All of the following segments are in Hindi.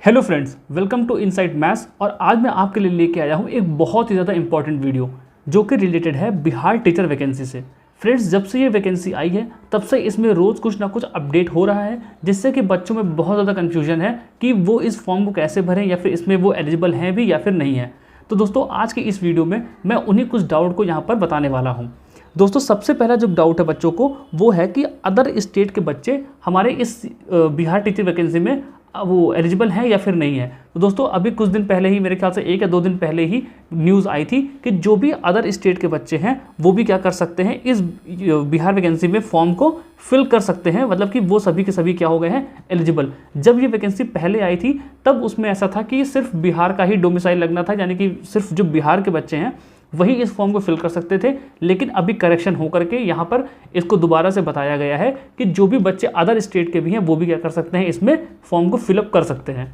Hello friends, welcome to Insight Maths. और आज मैं आपके लिए लेके आया हूँ एक बहुत ही ज़्यादा इंपॉर्टेंट वीडियो जो कि रिलेटेड है बिहार टीचर वैकेंसी से। फ्रेंड्स, जब से ये वैकेंसी आई है तब से इसमें रोज़ कुछ ना कुछ अपडेट हो रहा है, जिससे कि बच्चों में बहुत ज़्यादा कन्फ्यूजन है कि वो इस फॉर्म को कैसे भरें या फिर इसमें वो एलिजिबल हैं भी या फिर नहीं है। तो दोस्तों, आज की इस वीडियो में मैं उन्हीं कुछ डाउट को यहाँ पर बताने वाला हूँ। दोस्तों, सबसे पहला जो डाउट है बच्चों को वो है कि अदर स्टेट के बच्चे हमारे इस बिहार टीचर वैकेंसी में वो एलिजिबल हैं या फिर नहीं है। तो दोस्तों, अभी कुछ दिन पहले ही, मेरे ख्याल से 1 या 2 दिन पहले ही न्यूज़ आई थी कि जो भी अदर स्टेट के बच्चे हैं वो भी क्या कर सकते हैं, इस बिहार वैकेंसी में फॉर्म को फिल कर सकते हैं। मतलब कि वो सभी के सभी क्या हो गए हैं, एलिजिबल। जब ये वैकेंसी पहले आई थी तब उसमें ऐसा था कि सिर्फ बिहार का ही डोमिसाइल लगना था, यानी कि सिर्फ जो बिहार के बच्चे हैं वही इस फॉर्म को फिल कर सकते थे। लेकिन अभी करेक्शन हो करके यहाँ पर इसको दोबारा से बताया गया है कि जो भी बच्चे अदर स्टेट के भी हैं वो भी क्या कर सकते हैं, इसमें फॉर्म को फिलअप कर सकते हैं।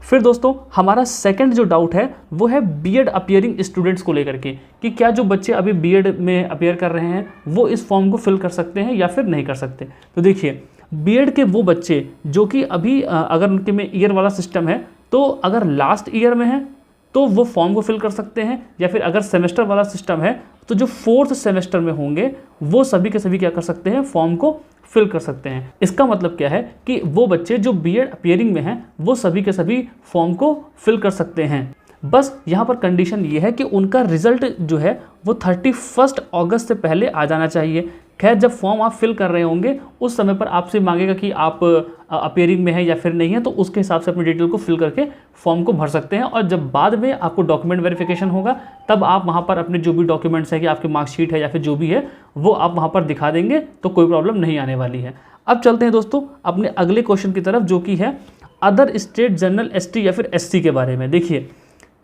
फिर दोस्तों, हमारा सेकंड जो डाउट है वो है बीएड अपीयरिंग स्टूडेंट्स को लेकर के, कि क्या जो बच्चे अभी बीएड में अपीयर कर रहे हैं वो इस फॉर्म को फिल कर सकते हैं या फिर नहीं कर सकते। तो देखिए, बीएड के वो बच्चे जो कि अभी अगर उनके में ईयर वाला सिस्टम है, तो अगर लास्ट ईयर में है तो वो फॉर्म को फिल कर सकते हैं, या फिर अगर सेमेस्टर वाला सिस्टम है तो जो 4th सेमेस्टर में होंगे वो सभी के सभी क्या कर सकते हैं, फॉर्म को फिल कर सकते हैं। इसका मतलब क्या है कि वो बच्चे जो बीएड अपीयरिंग में हैं वो सभी के सभी फॉर्म को फिल कर सकते हैं। बस यहाँ पर कंडीशन ये है कि उनका रिजल्ट जो है वो 31 अगस्त से पहले आ जाना चाहिए। खैर, जब फॉर्म आप फिल कर रहे होंगे उस समय पर आपसे मांगेगा कि आप अपीयरिंग में है या फिर नहीं है, तो उसके हिसाब से अपनी डिटेल को फिल करके फॉर्म को भर सकते हैं। और जब बाद में आपको डॉक्यूमेंट वेरिफिकेशन होगा तब आप वहाँ पर अपने जो भी डॉक्यूमेंट्स है कि आपकी मार्कशीट है या फिर जो भी है वो आप वहाँ पर दिखा देंगे, तो कोई प्रॉब्लम नहीं आने वाली है। अब चलते हैं दोस्तों अपने अगले क्वेश्चन की तरफ, जो कि है अदर स्टेट जनरल एसटी या फिर एससी के बारे में। देखिए,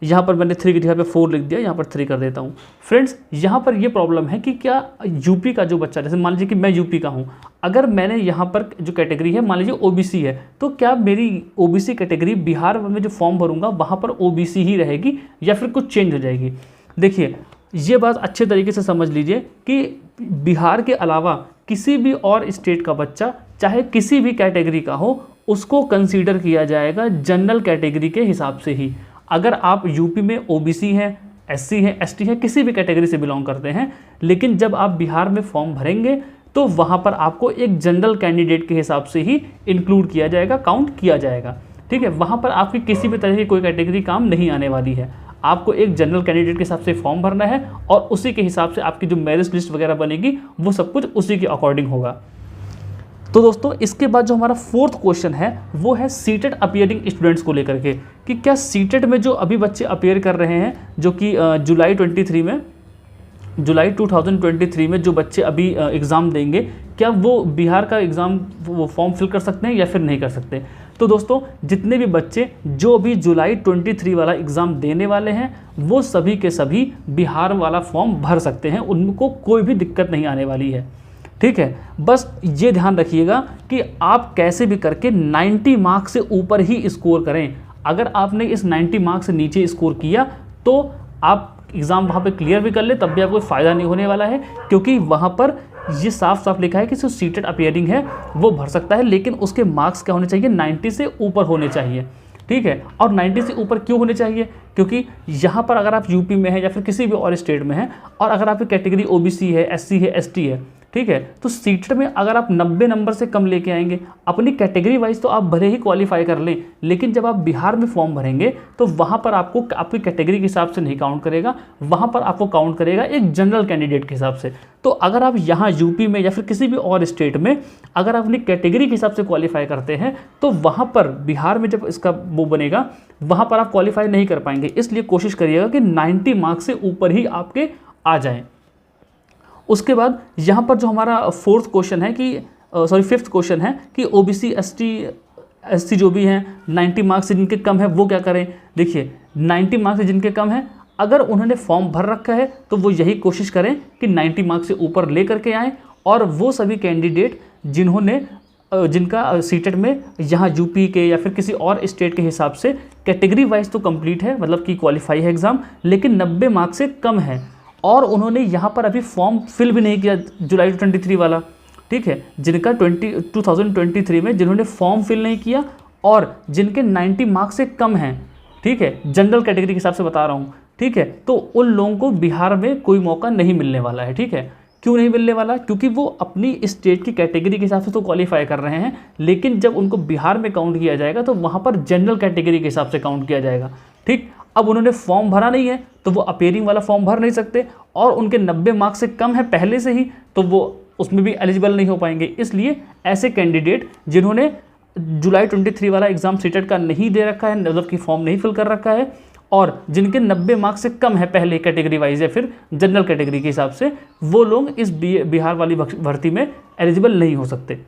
यहाँ पर मैंने 3 की जगह पे 4 लिख दिया, यहाँ पर 3 कर देता हूँ। फ्रेंड्स, यहाँ पर ये प्रॉब्लम है कि क्या यूपी का जो बच्चा, जैसे मान लीजिए कि मैं यूपी का हूँ, अगर मैंने यहाँ पर जो कैटेगरी है मान लीजिए ओबीसी है, तो क्या मेरी ओबीसी कैटेगरी बिहार में जो फॉर्म भरूंगा वहाँ पर ओबीसी ही रहेगी या फिर कुछ चेंज हो जाएगी। देखिए, ये बात अच्छे तरीके से समझ लीजिए कि बिहार के अलावा किसी भी और स्टेट का बच्चा चाहे किसी भी कैटेगरी का हो, उसको कंसीडर किया जाएगा जनरल कैटेगरी के हिसाब से ही। अगर आप यूपी में ओबीसी हैं, एससी हैं, एसटी हैं, किसी भी कैटेगरी से बिलोंग करते हैं, लेकिन जब आप बिहार में फॉर्म भरेंगे तो वहाँ पर आपको एक जनरल कैंडिडेट के हिसाब से ही इंक्लूड किया जाएगा, काउंट किया जाएगा। ठीक है, वहाँ पर आपकी किसी भी तरह की कोई कैटेगरी काम नहीं आने वाली है। आपको एक जनरल कैंडिडेट के हिसाब से फॉर्म भरना है और उसी के हिसाब से आपकी जो मेरिट लिस्ट वगैरह बनेगी वो सब कुछ उसी के अकॉर्डिंग होगा। तो दोस्तों, इसके बाद जो हमारा 4th क्वेश्चन है वो है सीटेड अपीयरिंग स्टूडेंट्स को लेकर के, कि क्या सीटेड में जो अभी बच्चे अपीयर कर रहे हैं, जो कि जुलाई 2023 में जो बच्चे अभी एग्ज़ाम देंगे, क्या वो बिहार का एग्ज़ाम वो फॉर्म फिल कर सकते हैं या फिर नहीं कर सकते। तो दोस्तों, जितने भी बच्चे जो अभी जुलाई 23 वाला एग्ज़ाम देने वाले हैं वो सभी के सभी बिहार वाला फॉर्म भर सकते हैं, उनको कोई भी दिक्कत नहीं आने वाली है। ठीक है, बस ये ध्यान रखिएगा कि आप कैसे भी करके 90 मार्क्स से ऊपर ही स्कोर करें। अगर आपने इस 90 मार्क्स से नीचे स्कोर किया तो आप एग्ज़ाम वहाँ पे क्लियर भी कर ले तब भी आपको फ़ायदा नहीं होने वाला है, क्योंकि वहाँ पर ये साफ साफ लिखा है कि जो सीटेड अपीयरिंग है वो भर सकता है, लेकिन उसके मार्क्स क्या होने चाहिए, 90 से ऊपर होने चाहिए। ठीक है, और 90 से ऊपर क्यों होने चाहिए, क्योंकि यहाँ पर अगर आप यूपी में हैं या फिर किसी भी और स्टेट में हैं और अगर आपकी कैटेगरी ओबीसी है, एससी है, एसटी है, ठीक है, तो सीटेड में अगर आप 90 नंबर से कम लेके आएंगे, अपनी कैटेगरी वाइज तो आप भले ही क्वालिफाई कर लें, लेकिन जब आप बिहार में फॉर्म भरेंगे तो वहाँ पर आपको आपकी कैटेगरी के हिसाब से नहीं काउंट करेगा, वहाँ पर आपको काउंट करेगा एक जनरल कैंडिडेट के हिसाब से। तो अगर आप यहाँ यूपी में या फिर किसी भी और स्टेट में अगर आप अपनी कैटेगरी के हिसाब से क्वालिफाई करते हैं तो वहाँ पर बिहार में जब इसका वो बनेगा वहाँ पर आप क्वालिफाई नहीं कर पाएंगे। इसलिए कोशिश करिएगा कि 90 मार्क्स से ऊपर ही आपके आ जाएँ। उसके बाद यहाँ पर जो हमारा 4th क्वेश्चन है कि 5th क्वेश्चन है कि ओबीसी एसटी जो भी हैं 90 मार्क्स से जिनके कम है वो क्या करें। देखिए, 90 मार्क्स से जिनके कम है, अगर उन्होंने फॉर्म भर रखा है तो वो यही कोशिश करें कि 90 मार्क्स से ऊपर ले करके आएँ। और वो सभी कैंडिडेट जिनका सीटेड में यहाँ यूपी के या फिर किसी और स्टेट के हिसाब से कैटेगरी वाइज तो कंप्लीट है, मतलब कि क्वालिफाई है एग्ज़ाम, लेकिन 90 मार्क्स से कम है और उन्होंने यहाँ पर अभी फॉर्म फिल भी नहीं किया जुलाई 23 वाला। ठीक है, जिनका 2023 में जिन्होंने फॉर्म फिल नहीं किया और जिनके 90 मार्क्स से कम हैं, ठीक है, जनरल कैटेगरी के हिसाब से बता रहा हूँ, ठीक है, तो उन लोगों को बिहार में कोई मौका नहीं मिलने वाला है। ठीक है, क्यों नहीं मिलने वाला? क्योंकि वो अपनी स्टेट की कैटेगरी के हिसाब से तो क्वालिफाई कर रहे हैं, लेकिन जब उनको बिहार में काउंट किया जाएगा तो वहाँ पर जनरल कैटेगरी के हिसाब से काउंट किया जाएगा। ठीक, अब उन्होंने फॉर्म भरा नहीं है तो वो अपीयरिंग वाला फॉर्म भर नहीं सकते, और उनके 90 मार्क्स से कम है पहले से ही, तो वो उसमें भी एलिजिबल नहीं हो पाएंगे। इसलिए ऐसे कैंडिडेट जिन्होंने जुलाई 23 वाला एग्जाम सीटेट का नहीं दे रखा है, मतलब कि फॉर्म नहीं फिल कर रखा है, और जिनके 90 मार्क्स से कम है पहले कैटेगरी वाइज या फिर जनरल कैटेगरी के हिसाब से, वो लोग इस बिहार वाली भर्ती में एलिजिबल नहीं हो सकते।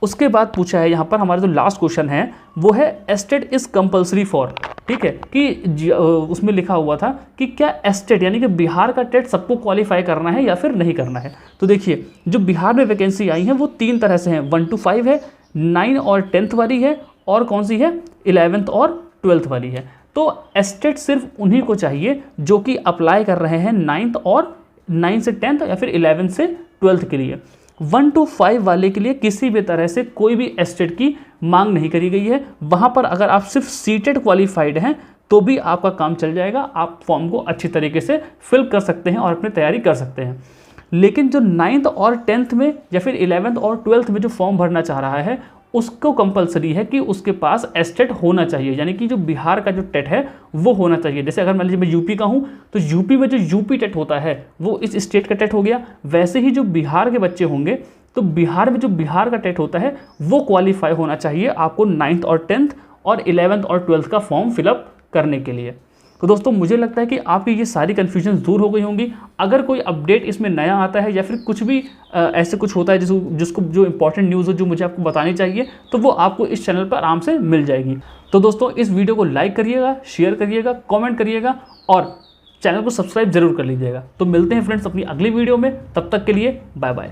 उसके बाद पूछा है यहाँ पर हमारा जो लास्ट क्वेश्चन है वो है एस्टेट इज़ कंपलसरी फॉर, ठीक है, कि उसमें लिखा हुआ था कि क्या एस्टेट यानी कि बिहार का टेट सबको क्वालिफाई करना है या फिर नहीं करना है। तो देखिए जो बिहार में वैकेंसी आई है वो 3 तरह से हैं, 1 to 5 है, 9 और 10th वाली है, और कौन सी है 11th और 12th वाली है। तो एस्टेट सिर्फ उन्हीं को चाहिए जो कि अप्लाई कर रहे हैं 9th और 9 से 10th या फिर 11th से 12th के लिए। 1 to 5 वाले के लिए किसी भी तरह से कोई भी एस्टेट की मांग नहीं करी गई है। वहाँ पर अगर आप सिर्फ सीटेड क्वालिफाइड हैं तो भी आपका काम चल जाएगा, आप फॉर्म को अच्छी तरीके से फिल कर सकते हैं और अपनी तैयारी कर सकते हैं। लेकिन जो 9th और 10th में या फिर 11th और 12th में जो फॉर्म भरना चाह रहा है उसको कंपलसरी है कि उसके पास एस्टेट होना चाहिए, यानी कि जो बिहार का जो टेट है वो होना चाहिए। जैसे अगर मान लीजिए मैं यूपी का हूँ तो यूपी में जो यूपी टेट होता है वो इस स्टेट का टेट हो गया, वैसे ही जो बिहार के बच्चे होंगे तो बिहार में जो बिहार का टेट होता है वो क्वालिफाई होना चाहिए आपको 9th और 10th और 11th और 12th का फॉर्म फिलअप करने के लिए। तो दोस्तों मुझे लगता है कि आपकी ये सारी कन्फ्यूजन दूर हो गई होंगी। अगर कोई अपडेट इसमें नया आता है या फिर कुछ भी ऐसे कुछ होता है जिसको जो इंपॉर्टेंट न्यूज़ हो जो मुझे आपको बतानी चाहिए, तो वो आपको इस चैनल पर आराम से मिल जाएगी। तो दोस्तों इस वीडियो को लाइक करिएगा, शेयर करिएगा, कॉमेंट करिएगा और चैनल को सब्सक्राइब जरूर कर लीजिएगा। तो मिलते हैं फ्रेंड्स अपनी अगली वीडियो में, तब तक के लिए बाय बाय।